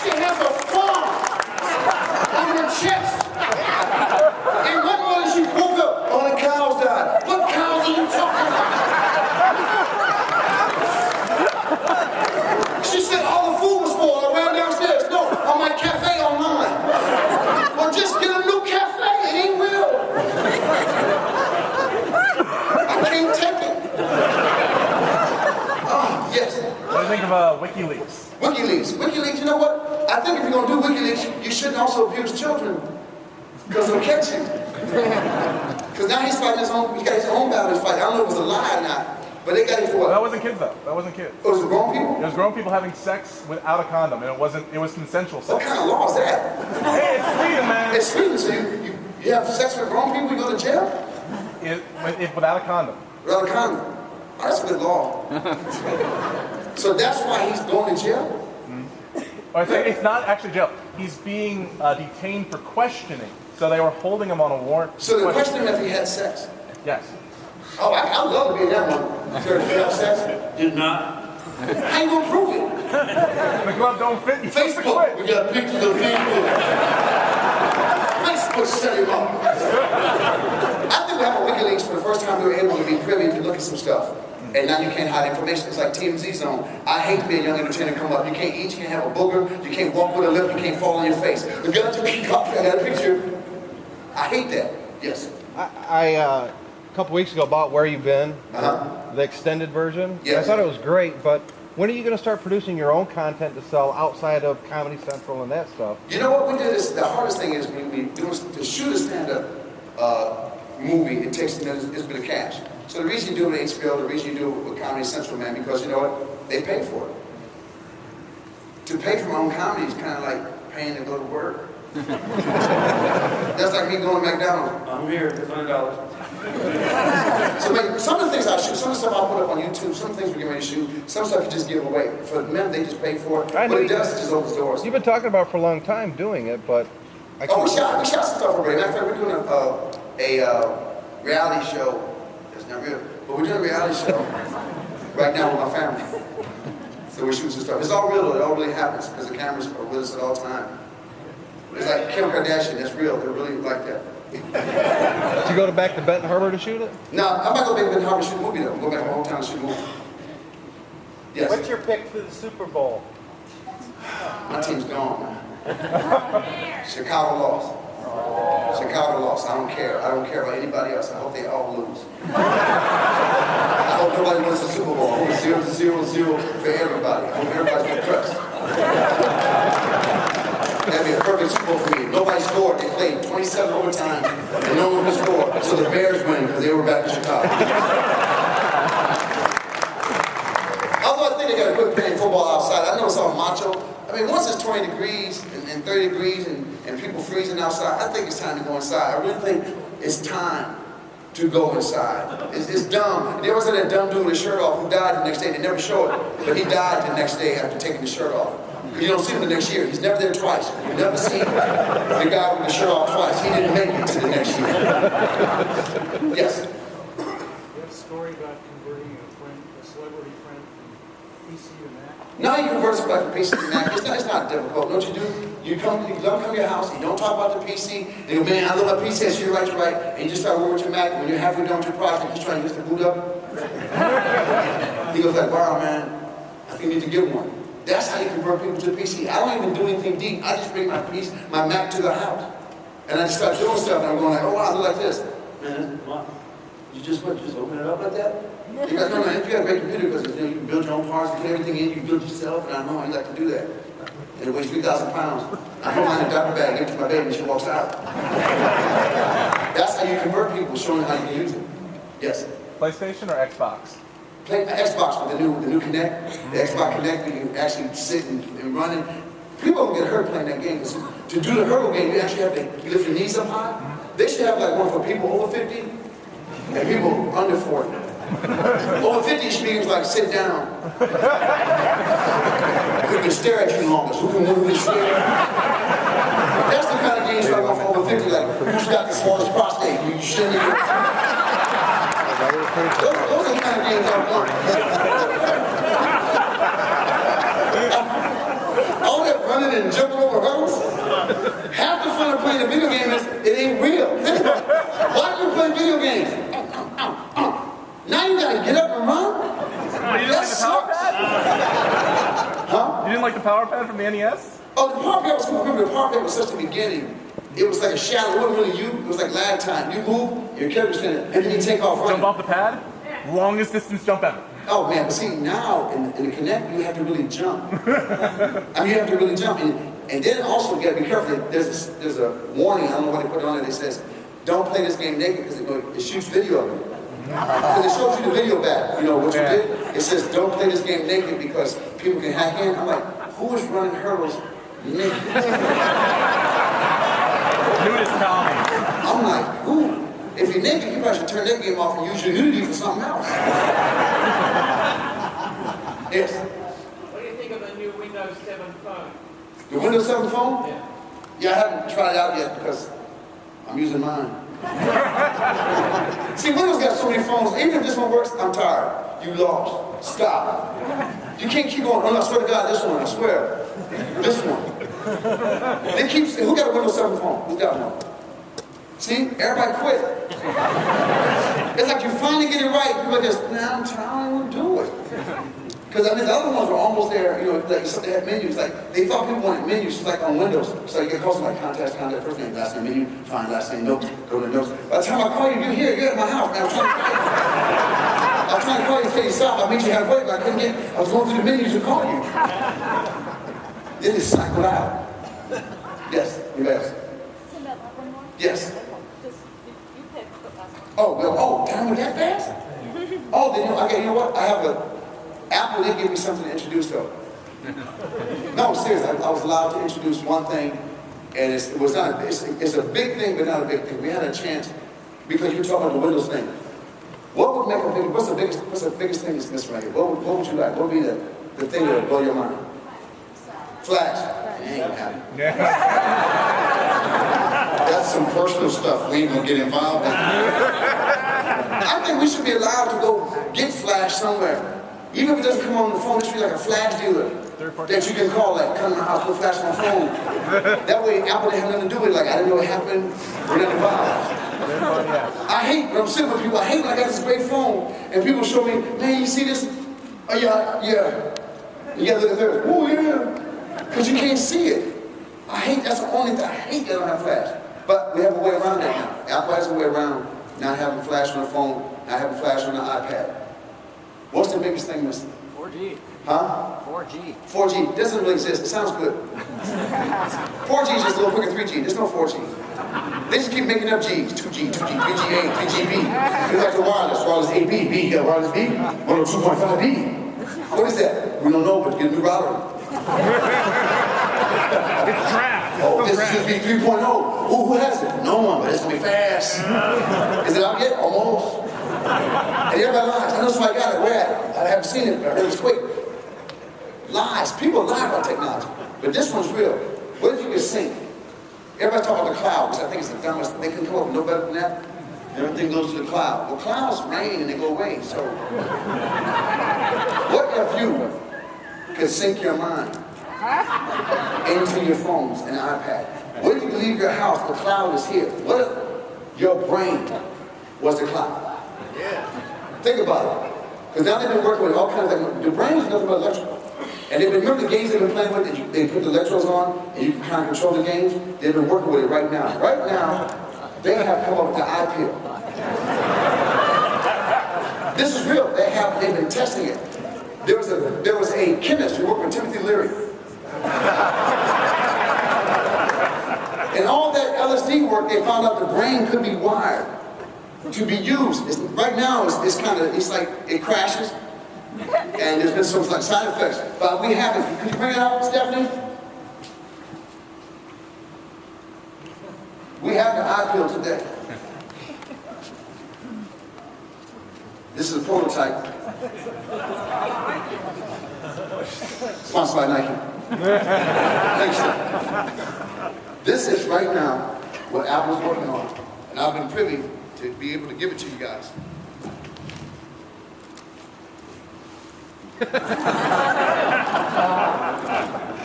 She has a farm on her chest. And one morning she woke up, all the cows died. What cows are you talking about? She said all the food was spoiled. I ran downstairs. No, on my cafe online. Or just get a new cafe. It ain't real. I can't take it. Oh, yes. What do you think of WikiLeaks? WikiLeaks. WikiLeaks, you know what? I think if you're going to do WikiLeaks, you shouldn't also abuse children. Because they'll catch you. Because now he's fighting his own, he got his own battle to fight. I don't know if it was a lie or not, but they got him for what? That wasn't kids though. That wasn't kids. Oh, it was grown people? It was grown people having sex without a condom, and it was consensual sex. What kind of law is that? Hey, it's Sweden, man. It's Sweden, so you have sex with grown people, you go to jail? Without a condom. Without a condom. Oh, that's a good law. So that's why he's going to jail? It's not actually jail. He's being detained for questioning. So they were holding him on a warrant. So they're questioning if he had sex? Yes. Oh, I'd love to be in that one. Sir, did you have sex? Did not. How you gonna prove it? The glove don't fit. Facebook. We got pictures of people. Facebook set him up. I think we have a WikiLeaks for the first time we were able to be privy to look at some stuff. And now you can't hide information. It's like TMZ Zone. I hate to be a young entertainer come up. You can't eat, you can't have a booger, you can't walk with a lip, you can't fall on your face. I got a picture. I hate that. Yes. I a couple weeks ago bought Where You Been, the extended version. Yes. I thought it was great, but when are you going to start producing your own content to sell outside of Comedy Central and that stuff? You know what we did is, the hardest thing is to shoot a stand-up movie, it takes a bit of cash. So the reason you do it with HBO, the reason you do it with Comedy Central, man, because you know what? They pay for it. To pay for my own comedy is kind of like paying to go to work. That's like me going to McDonald's. I'm here, it's $100. So like, some of the things I shoot, some of the stuff I'll put up on YouTube, some things we get ready to shoot, some stuff you just give away. For men, they just pay for it. What it does is just opens doors. You've been talking about it for a long time doing it, but... We shot some stuff already. Matter of fact, we're doing a reality show. It's not real, but we're doing a reality show right now with my family. So we're shooting some stuff. It's all real though, it all really happens because the cameras are with us at all time. It's like Kim Kardashian, that's real, they're really like that. Did you go back to Benton Harbor to shoot it? No, I'm not going to Benton Harbor to shoot a movie though. I'm going back to my hometown to shoot a movie. Yes. What's your pick for the Super Bowl? My team's gone, man. Chicago lost. Chicago lost. I don't care. I don't care about anybody else. I hope they all lose. I hope nobody wins the Super Bowl. I hope it's 0-0-0 for everybody. I hope everybody's depressed. That'd be a perfect Super Bowl for me. Nobody scored. They played 27 overtime and no one could score. So the Bears win because they were back in Chicago. Although I think they got to quit playing football outside. I know it's all macho. I mean, once it's 20 degrees and 30 degrees and people freezing outside, I think it's time to go inside. I really think it's time to go inside. It's dumb. There was that dumb dude with his shirt off who died the next day. They never show it, but he died the next day after taking his shirt off. You don't see him the next year. He's never there twice. You never see the guy with the shirt off twice. He didn't make it to the next year. Yes? You have a story about converting a celebrity friend from PC to Mac? No, you convert somebody from PC to Mac. It's not difficult. Know what you do? You don't come to your house, you don't talk about the PC, and you go, man, I love my PC, I see you're right, and you just start working with your Mac. When you're halfway done with your project, you're just trying to get the boot up. He goes like, wow, man, I think you need to get one. That's how you convert people to the PC. I don't even do anything deep. I just bring my Mac to the house. And I just start doing stuff, and I'm going like, oh wow, I look like this. Man, what? You just open it up like that? You got, no, man, you got a great computer because you can build your own parts, you put everything in, you can build yourself, and I know you like to do that. And it weighs 3,000 pounds. I put mine in a diaper bag, give it to my baby, and she walks out. That's how you convert people, showing them how you can use it. Yes? PlayStation or Xbox? Xbox with the new Kinect. The Xbox Kinect, where you actually sit and run it. People don't get hurt playing that game, because to do the hurdle game, you actually have to lift your knees up high. They should have like one for people over 50 and people under 40. Over 50 means like sit down. Who can stare at you longest? Who can really stare? That's the kind of games I want for over 50. Like, who's got the smallest prostate? You shouldn't even. Those are the kind of games I want. All that running and jumping over hurdles. Half the fun of playing a video game is it ain't real. Think about it. Why do you play video games? Now you gotta get up and run? You didn't like the power pad? Huh? You didn't like the power pad from the NES? Oh, the power pad was cool. Remember, the power pad was such the beginning. It was like a shadow. It wasn't really you. It was like lag time. You move, your character's in it, and then you take off running. Jump off the pad? Longest distance jump ever. Oh man, but see now in the Kinect you have to really jump. I mean you have to really jump, and then also you gotta be careful. There's a warning. I don't know what they put on it. It says, "Don't play this game naked because it shoots video of you." Because it shows you the video back. You know what you did? It says, "Don't play this game naked because people can hack in." I'm like, who is running hurdles naked? Nudist Tommy. I'm like, who? If you're naked, you probably should turn that game off and use your nudity for something else. Yes. What do you think of the new Windows 7 phone? The Windows 7 phone? Yeah. Yeah, I haven't tried it out yet because I'm using mine. See, Windows got so many phones. Even if this one works, I'm tired. You lost. Stop. You can't keep going. Oh, I swear to God, this one. I swear. This one. They keep saying, who got a Windows 7 phone? Who got one? See, everybody quit. It's like you finally get it right. People are just, nah, I'm tired, I won't do it. Because I mean, the other ones were almost there, you know, like they had menus. Like they thought people wanted menus like on Windows. So you get calls like contact, first name, last name, menu, find last name, notes, go to notes. By the time I call you, you're here, you're at my house. Man, I was trying to call you and tell you stop. I made you have wait, but I couldn't get. I was going through the menus to call you. Then it cycled out. Yes, you asked. Sinbad, one more? Yes. Just, you pick the last one. Oh, well, oh, damn, we're that fast? Oh, then, okay, you know what? I have Apple did give me something to introduce, though. No, seriously, I was allowed to introduce one thing, and it's a big thing, but not a big thing. We had a chance, because you were talking about the Windows thing. What would make a big, what's the biggest thing that's missing right here? What would you like? What would be the thing that would blow your mind? Flash. Ain't gonna happen. That's some personal stuff we ain't gonna get involved in. I think we should be allowed to go get Flash somewhere. Even if it doesn't come on the phone, it should be like a Flash dealer that you can call, like, come to my house, put Flash on my phone. That way Apple didn't have nothing to do with it, like, I didn't know what happened, we're not involved. I hate, when I'm sitting with people, I hate when I got this great phone, and people show me, man, you see this? Oh yeah. You gotta look at theirs. Oh yeah. Because you can't see it. I hate, that's the only thing, I hate that I don't have Flash. But we have a way around that now. Apple has a way around not having Flash on the phone, not having Flash on the iPad. What's the biggest thing missing? 4G. Huh? 4G. 4G doesn't really exist. It sounds good. 4G is just a little quicker 3G. There's no 4G. They just keep making up G's. 2G, 2G, 3GA, 3GB. It's like the wireless AB, B. You got wireless B? 102.5B. What is that? We don't know, but get a new router. It's draft. Oh, this is USB 3.0. Who has it? No one, but it's gonna be fast. Is it out yet? Almost. And everybody lies. I know somebody got it. Where at? I haven't seen it, but I heard it's quick. Lies. People lie about technology. But this one's real. What if you could sync? Everybody talk about the cloud, which I think is the dumbest. They can come up with no better than that. Everything goes to the cloud. Well, clouds rain and they go away. So, what if you could sync your mind into your phones and iPad? What if you leave your house, the cloud is here? What if your brain was the cloud? Yeah. Think about it. Because now they've been working with all kinds of things. The brain is nothing but electrical. And they've been, remember the games they've been playing with? They put the electrodes on and you can kind of control the games? They've been working with it right now. Right now, they have come up with the eye pill. This is real. They've been testing it. There was a chemist who worked with Timothy Leary. And all that LSD work, they found out the brain could be wired to be used. Right now, it's like it crashes, and there's been some side effects. But we have it. Could you bring it out, Stephanie? We have the eye pill today. This is a prototype. Sponsored by Nike. Thanks, sir. This is right now what Apple's working on. And I've been privy to be able to give it to you guys.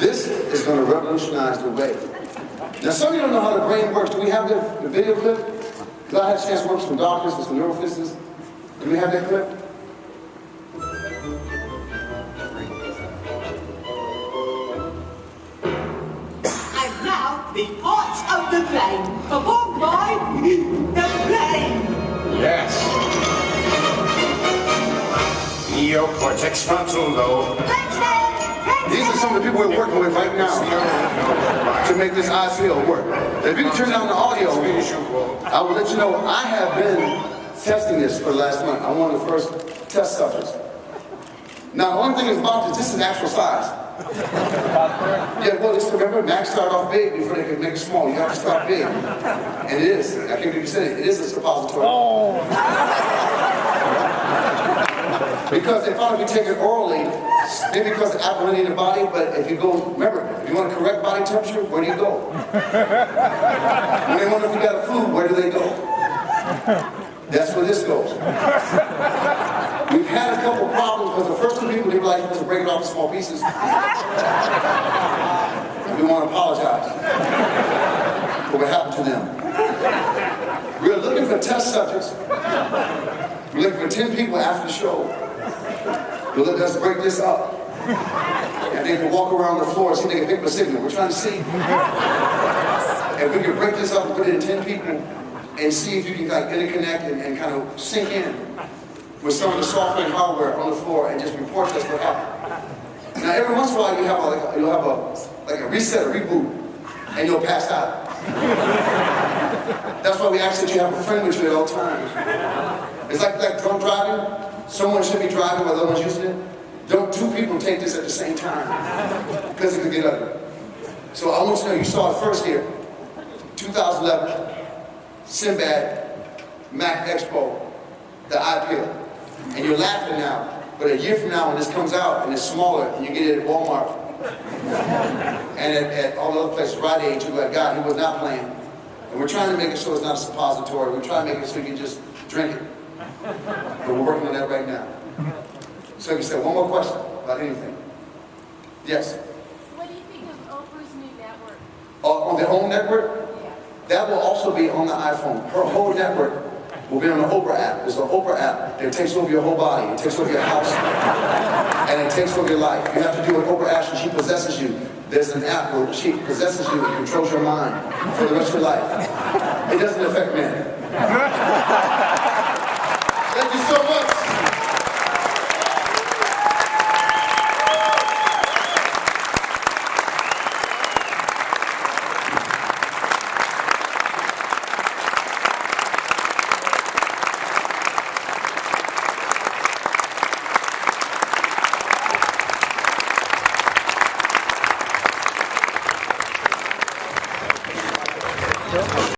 This is going to revolutionize the way. Now, some of you don't know how the brain works. Do we have the video clip? Because I had a chance to work with some doctors and some neurophysicists. Do we have that clip? And now, the parts of the brain performed by the brain. Yes. Neocortex frontal lobe. These are some of the people we're working with right now to make this iFeel work. If you can turn down the audio, I will let you know I have been testing this for the last month. I'm one of the first test subjects. Now, the only thing is about this is actual size. Yeah, well, just remember, Mac started off big before they could make it small. You have to start big. And it is. I can't believe you said it. It is a suppository. Oh. Because they found if you take it orally, maybe because the apple in the body, but if you go, remember, if you want to correct body temperature, where do you go? When they wonder if you got a flu, where do they go? That's where this goes. We've had a couple problems because the first two people they were like, let's break it off in small pieces. We want to apologize for what happened to them. We're looking for test subjects. We're looking for 10 people after the show. Let's break this up. And they can walk around the floor and see if they can pick up a signal. We're trying to see if we can break this up and put it in 10 people and see if you can like interconnect and kind of sink in with some of the software and hardware on the floor and just report us what happened. Now every once in a while you'll have a reset, a reboot, and you'll pass out. That's why we ask that you have a friend with you at all times. It's like drunk driving. Someone should be driving while the other one's using it. Don't two people take this at the same time because it could get ugly. So I want you to know you saw it first here. 2011, Sinbad, Mac Expo, the IPO. And you're laughing now, but a year from now when this comes out and it's smaller and you get it at Walmart and at all the other places, Rite Aid, you got a guy who was not playing. And we're trying to make it so it's not a suppository. We're trying to make it so you can just drink it. But we're working on that right now. So you said one more question about anything. Yes? What do you think of Oprah's new network? On their own network? Yeah. That will also be on the iPhone. Her whole network will be on the Oprah app. There's an Oprah app that takes over your whole body. It takes over your house. And it takes over your life. You have to do what Oprah asks you. She possesses you. There's an app where she possesses you and controls your mind for the rest of your life. It doesn't affect men. Thank you so much.